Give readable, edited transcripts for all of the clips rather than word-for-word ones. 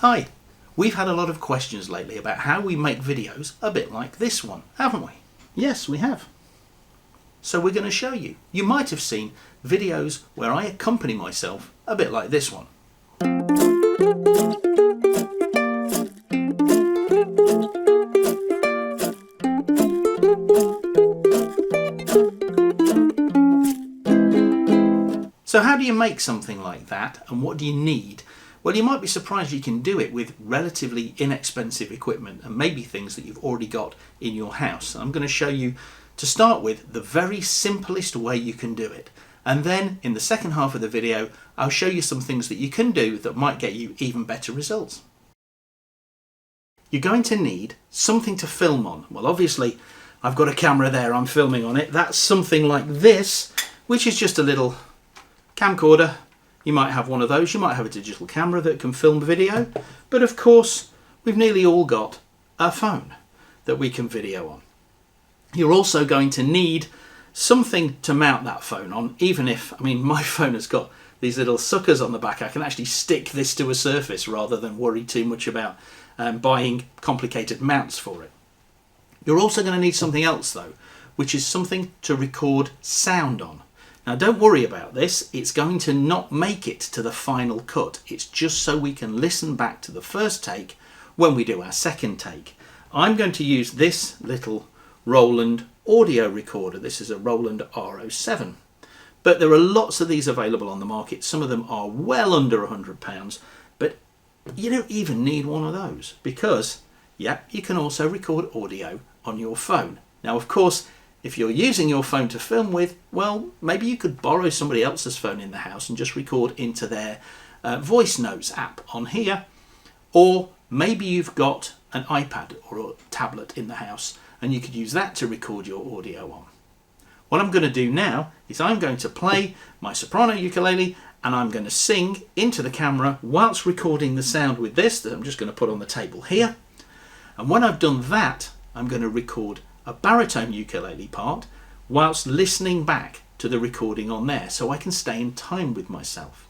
Hi, we've had a lot of questions lately about how we make videos a bit like this one, haven't we? Yes, we have. So we're going to show you. You might have seen videos where I accompany myself a bit like this one. So how do you make something like that, and what do you need? Well, you might be surprised you can do it with relatively inexpensive equipment and maybe things that you've already got in your house. I'm going to show you, to start with, the very simplest way you can do it. And then in the second half of the video, I'll show you some things that you can do that might get you even better results. You're going to need something to film on. Well, obviously, I've got a camera there, I'm filming on it. That's something like this, which is just a little camcorder. You might have one of those, you might have a digital camera that can film video, but of course we've nearly all got a phone that we can video on. You're also going to need something to mount that phone on, even if, I mean, my phone has got these little suckers on the back. I can actually stick this to a surface rather than worry too much about buying complicated mounts for it. You're also going to need something else though, which is something to record sound on. Now don't worry about this, it's going to not make it to the final cut. It's just so we can listen back to the first take when we do our second take. I'm going to use this little Roland audio recorder. This is a Roland R07. But there are lots of these available on the market. Some of them are well under £100, but you don't even need one of those because, yeah, you can also record audio on your phone. Now, of course, if you're using your phone to film with, well, maybe you could borrow somebody else's phone in the house and just record into their voice notes app on here. Or maybe you've got an iPad or a tablet in the house and you could use that to record your audio on. What I'm going to do now is I'm going to play my soprano ukulele and I'm going to sing into the camera whilst recording the sound with this that I'm just going to put on the table here. And when I've done that, I'm going to record a baritone ukulele part whilst listening back to the recording on there so I can stay in time with myself.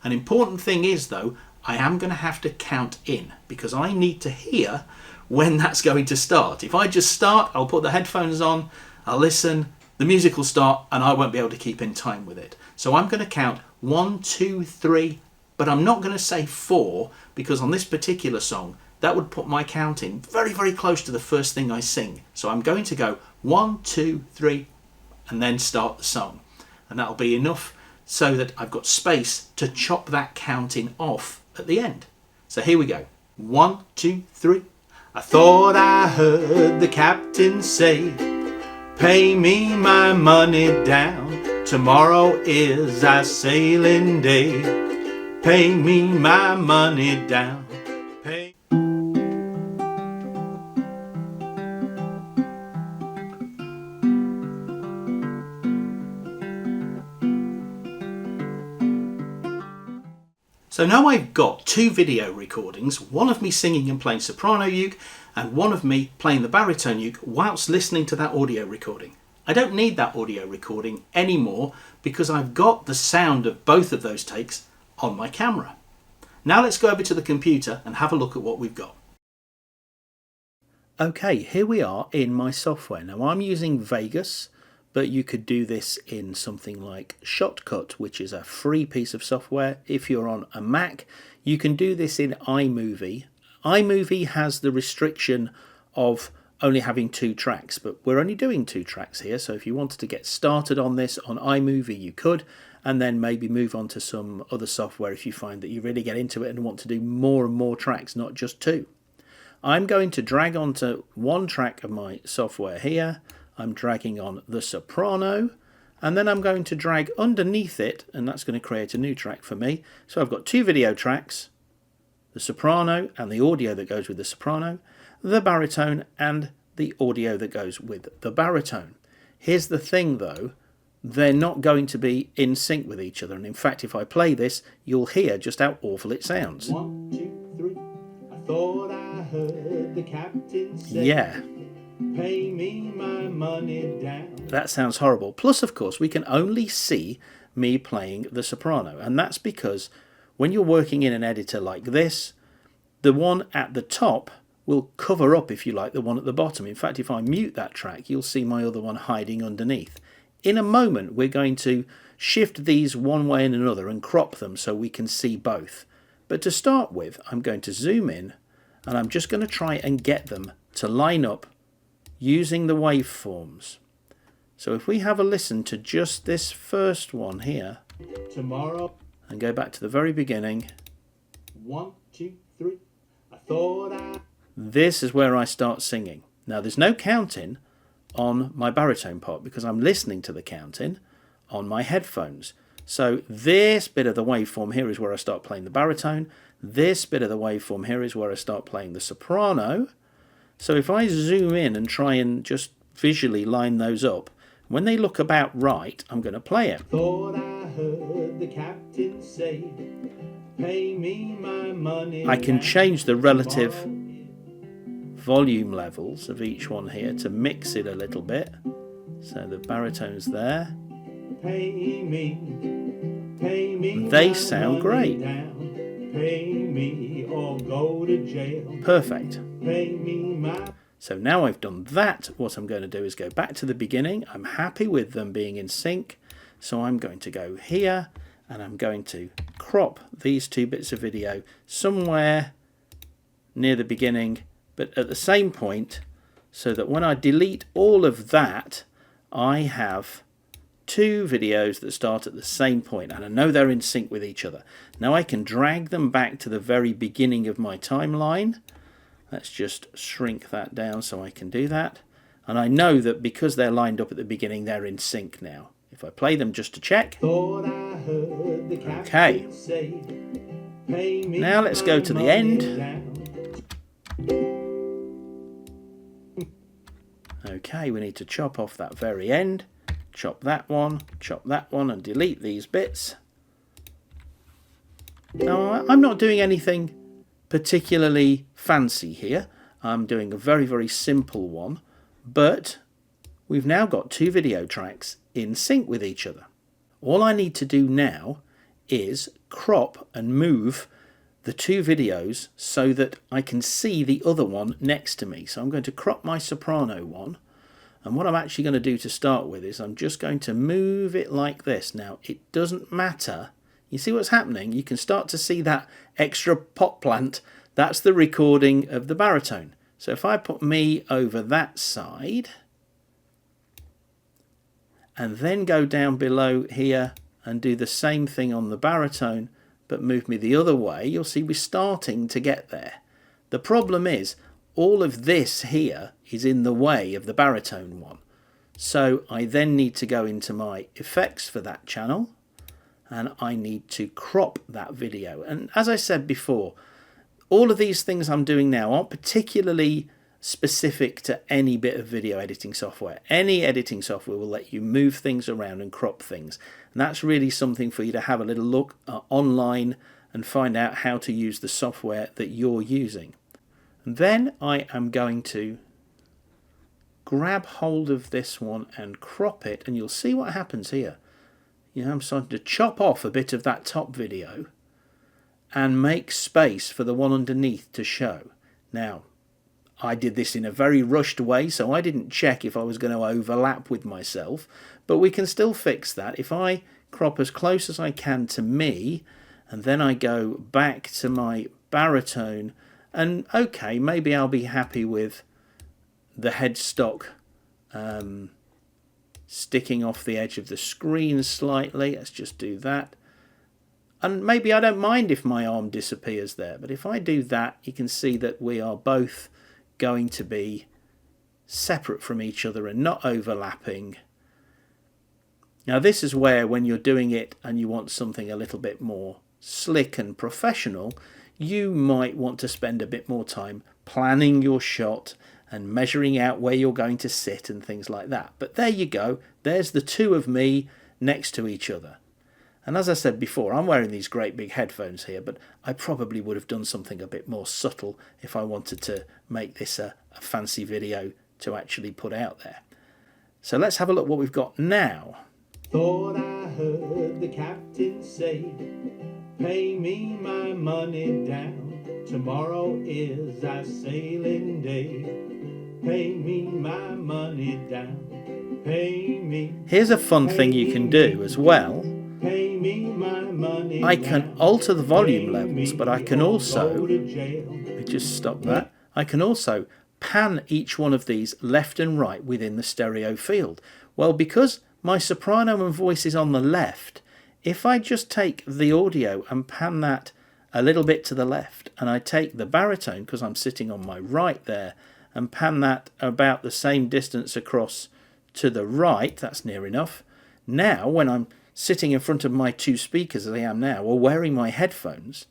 An important thing is though, I am going to have to count in because I need to hear when that's going to start. If I just start, I'll put the headphones on, I'll listen, the music will start and I won't be able to keep in time with it. So I'm going to count 1, 2, 3, but I'm not going to say 4 because on this particular song that would put my counting very, very close to the first thing I sing. So I'm going to go 1, 2, 3, and then start the song. And that'll be enough so that I've got space to chop that counting off at the end. So here we go. 1, 2, 3. I thought I heard the captain say, pay me my money down. Tomorrow is our sailing day. Pay me my money down. Pay. So now I've got 2 video recordings, one of me singing and playing soprano uke and one of me playing the baritone uke whilst listening to that audio recording. I don't need that audio recording anymore because I've got the sound of both of those takes on my camera. Now let's go over to the computer and have a look at what we've got. Okay, here we are in my software. Now I'm using Vegas, but you could do this in something like Shotcut, which is a free piece of software. If you're on a Mac, you can do this in iMovie. iMovie has the restriction of only having 2 tracks, but we're only doing 2 tracks here. So if you wanted to get started on this on iMovie, you could, and then maybe move on to some other software if you find that you really get into it and want to do more and more tracks, not just 2. I'm going to drag onto 1 track of my software here. I'm dragging on the soprano and then I'm going to drag underneath it and that's going to create a new track for me. So I've got 2 video tracks, the soprano and the audio that goes with the soprano, the baritone and the audio that goes with the baritone. Here's the thing though, they're not going to be in sync with each other, and in fact if I play this you'll hear just how awful it sounds. 1, 2, 3, I thought I heard the captain say, yeah. Pay me my money down. That sounds horrible. Plus, of course, we can only see me playing the soprano. And that's because when you're working in an editor like this, the one at the top will cover up, if you like, the one at the bottom. In fact, if I mute that track, you'll see my other one hiding underneath. In a moment, we're going to shift these one way and another and crop them so we can see both. But to start with, I'm going to zoom in and I'm just going to try and get them to line up using the waveforms. So if we have a listen to just this first one here, tomorrow, and go back to the very beginning. 1, 2, 3. I thought This is where I start singing. Now there's no counting on my baritone part because I'm listening to the counting on my headphones. So this bit of the waveform here is where I start playing the baritone. This bit of the waveform here is where I start playing the soprano. So if I zoom in and try and just visually line those up, when they look about right, I'm going to play it. Thought I heard the captain say, pay me my money. I can change the relative volume levels of each one here to mix it a little bit. So the baritone's there. Pay me. They sound great. Pay me or go to jail. Perfect. Pay me my... So now I've done that, what I'm going to do is go back to the beginning. I'm happy with them being in sync. So I'm going to go here and I'm going to crop these two bits of video somewhere near the beginning, but at the same point, so that when I delete all of that, I have two videos that start at the same point, and I know they're in sync with each other. Now I can drag them back to the very beginning of my timeline. Let's just shrink that down so I can do that. And I know that because they're lined up at the beginning, they're in sync now. If I play them just to check. Okay. Now let's go to the end. Okay, we need to chop off that very end. Chop that one, and delete these bits. Now, I'm not doing anything particularly fancy here. I'm doing a very, very simple one, but we've now got two video tracks in sync with each other. All I need to do now is crop and move the two videos so that I can see the other one next to me. So I'm going to crop my soprano one, and what I'm actually going to do to start with is I'm just going to move it like this. Now, it doesn't matter. You see what's happening? You can start to see that extra pot plant. That's the recording of the baritone. So if I put me over that side and then go down below here and do the same thing on the baritone but move me the other way, you'll see we're starting to get there. The problem is all of this here is in the way of the baritone one. So I then need to go into my effects for that channel and I need to crop that video. And as I said before, all of these things I'm doing now aren't particularly specific to any bit of video editing software. Any editing software will let you move things around and crop things. And that's really something for you to have a little look online and find out how to use the software that you're using. And then I am going to grab hold of this one and crop it, and you'll see what happens here. You know, I'm starting to chop off a bit of that top video and make space for the one underneath to show. Now, I did this in a very rushed way, so I didn't check if I was going to overlap with myself, but we can still fix that. If I crop as close as I can to me, and then I go back to my baritone, and okay, maybe I'll be happy with the headstock sticking off the edge of the screen slightly. Let's just do that. And maybe I don't mind if my arm disappears there, but if I do that, you can see that we are both going to be separate from each other and not overlapping. Now this is where, when you're doing it and you want something a little bit more slick and professional, you might want to spend a bit more time planning your shot and measuring out where you're going to sit and things like that. But there you go. There's the two of me next to each other. And as I said before, I'm wearing these great big headphones here, but I probably would have done something a bit more subtle if I wanted to make this a fancy video to actually put out there. So let's have a look what we've got now. Thought I heard the captain say, pay me my money down. tomorrow is our sailing day. Pay me my money down, pay me. Here's a fun thing you can do as well. Pay me my money I can alter the volume levels, but I can also, let me just stop that. I can also pan each one of these left and right within the stereo field. Well, because my soprano and voice is on the left, if I just take the audio and pan that a little bit to the left, and I take the baritone, because I'm sitting on my right there, and pan that about the same distance across to the right, that's near enough. Now, when I'm sitting in front of my two speakers as I am now, or wearing my headphones,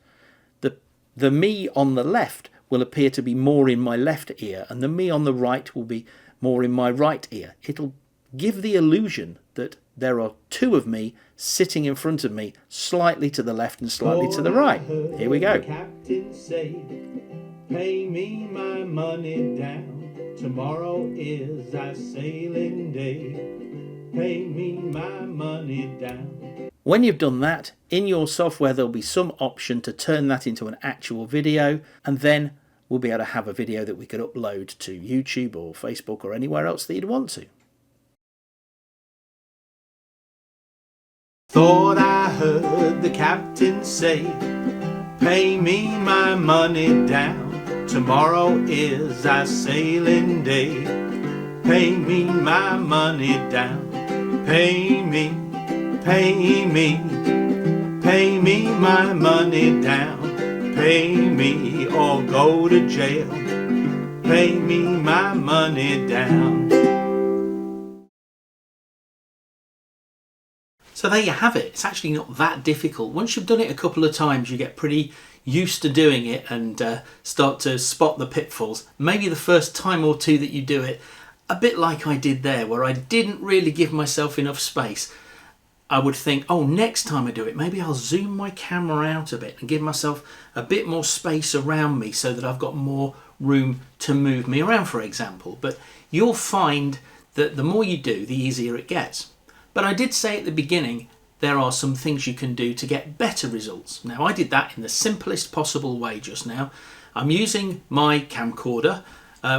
the me on the left will appear to be more in my left ear, and the me on the right will be more in my right ear. It'll give the illusion that there are two of me sitting in front of me, slightly to the left and slightly to the right. Here we go. Captain said, pay me my money down. Tomorrow is our sailing day. Pay me my money down. When you've done that, in your software there'll be some option to turn that into an actual video, and then we'll be able to have a video that we could upload to YouTube or Facebook or anywhere else that you'd want to. Thought I heard the captain say, pay me my money down. Tomorrow is our sailing day. Pay me my money down. Pay me, pay me, pay me my money down. Pay me or go to jail. Pay me my money down. So there you have it. It's actually not that difficult. Once you've done it a couple of times, you get pretty used to doing it and start to spot the pitfalls. Maybe the first time or two that you do it, a bit like I did there, where I didn't really give myself enough space. I would think, oh, next time I do it, maybe I'll zoom my camera out a bit and give myself a bit more space around me so that I've got more room to move me around, for example. But you'll find that the more you do, the easier it gets. But I did say at the beginning, there are some things you can do to get better results. Now, I did that in the simplest possible way just now. I'm using my camcorder,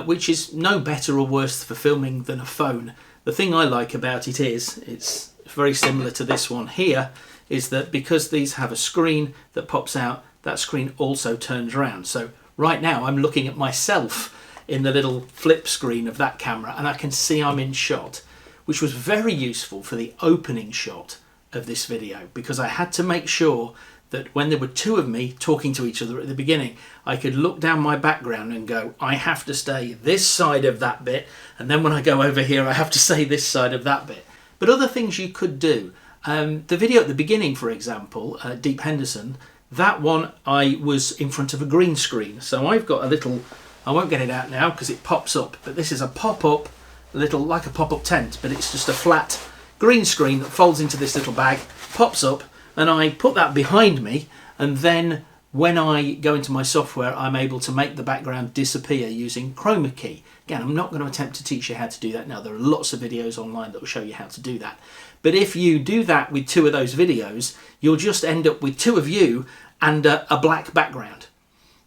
which is no better or worse for filming than a phone. The thing I like about it is, it's very similar to this one here, is that because these have a screen that pops out, that screen also turns around. So right now I'm looking at myself in the little flip screen of that camera, and I can see I'm in shot, which was very useful for the opening shot of this video, because I had to make sure that when there were two of me talking to each other at the beginning, I could look down my background and go, I have to stay this side of that bit, and then when I go over here, I have to stay this side of that bit. But other things you could do, the video at the beginning, for example, Deep Henderson, that one I was in front of a green screen. So I've got a little, I won't get it out now because it pops up, but this is a pop-up, little, like a pop-up tent, but it's just a flat green screen that folds into this little bag, pops up, and I put that behind me, and then when I go into my software, I'm able to make the background disappear using chroma key. Again, I'm not going to attempt to teach you how to do that now. There are lots of videos online that will show you how to do that. But if you do that with two of those videos, you'll just end up with two of you and a black background.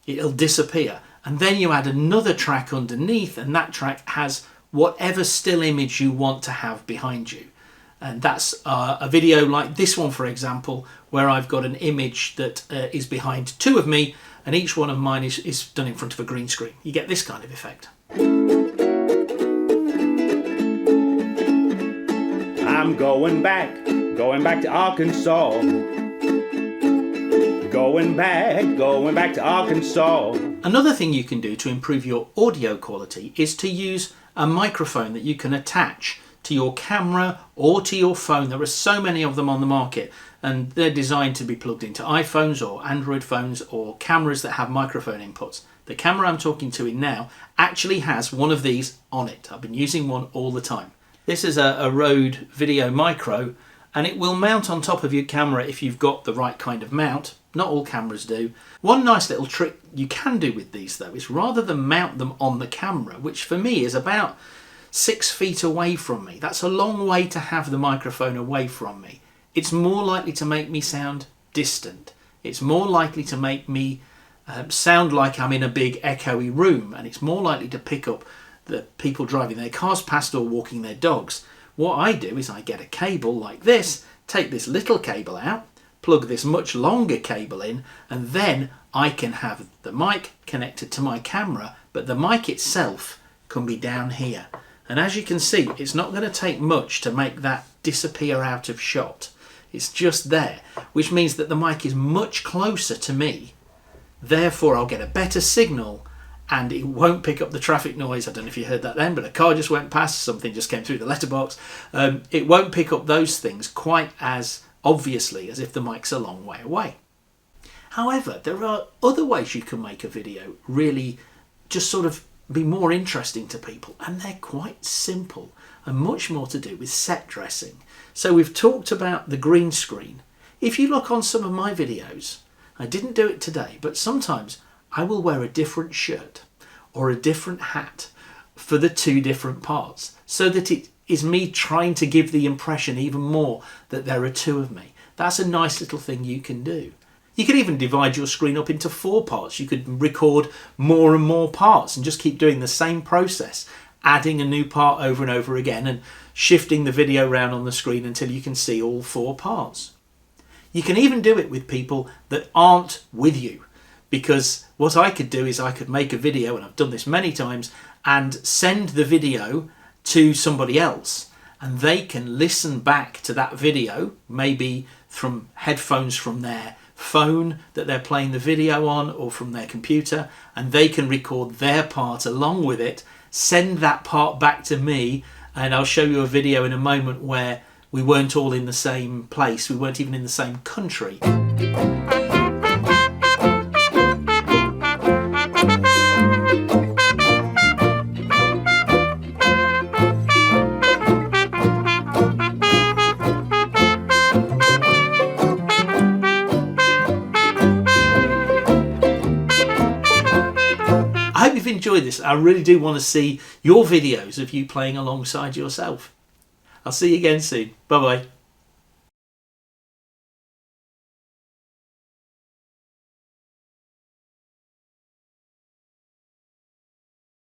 It'll disappear. And then you add another track underneath, and that track has whatever still image you want to have behind you. And that's a video like this one, for example, where I've got an image that is behind two of me, and each one of mine is done in front of a green screen. You get this kind of effect. I'm going back to Arkansas. Going back to Arkansas. Another thing you can do to improve your audio quality is to use a microphone that you can attach to your camera or to your phone. There are so many of them on the market, and they're designed to be plugged into iPhones or Android phones or cameras that have microphone inputs. The camera I'm talking to in now actually has one of these on it. I've been using one all the time. This is a Rode Video Micro, and it will mount on top of your camera if you've got the right kind of mount. Not all cameras do. One nice little trick you can do with these though is rather than mount them on the camera, which for me is about 6 feet away from me. That's a long way to have the microphone away from me. It's more likely to make me sound distant. It's more likely to make me sound like I'm in a big echoey room, and it's more likely to pick up the people driving their cars past or walking their dogs. What I do is I get a cable like this, take this little cable out, plug this much longer cable in, and then I can have the mic connected to my camera, but the mic itself can be down here. And as you can see, it's not going to take much to make that disappear out of shot. It's just there, which means that the mic is much closer to me. Therefore, I'll get a better signal and it won't pick up the traffic noise. I don't know if you heard that then, but a car just went past, something just came through the letterbox. It won't pick up those things quite as obviously as if the mic's a long way away. However, there are other ways you can make a video really just sort of be more interesting to people, and they're quite simple and much more to do with set dressing. So we've talked about the green screen. If you look on some of my videos, I didn't do it today, but sometimes I will wear a different shirt or a different hat for the two different parts, so that it is me trying to give the impression even more that there are two of me. That's a nice little thing you can do. You could even divide your screen up into 4 parts. You could record more and more parts and just keep doing the same process, adding a new part over and over again and shifting the video around on the screen until you can see all 4 parts. You can even do it with people that aren't with you, because what I could do is I could make a video, and I've done this many times, and send the video to somebody else, and they can listen back to that video, maybe from headphones from their phone that they're playing the video on, or from their computer, and they can record their part along with it, send that part back to me, and I'll show you a video in a moment where we weren't all in the same place, we weren't even in the same country. I hope you've enjoyed this. I really do want to see your videos of you playing alongside yourself. I'll see you again soon. Bye bye.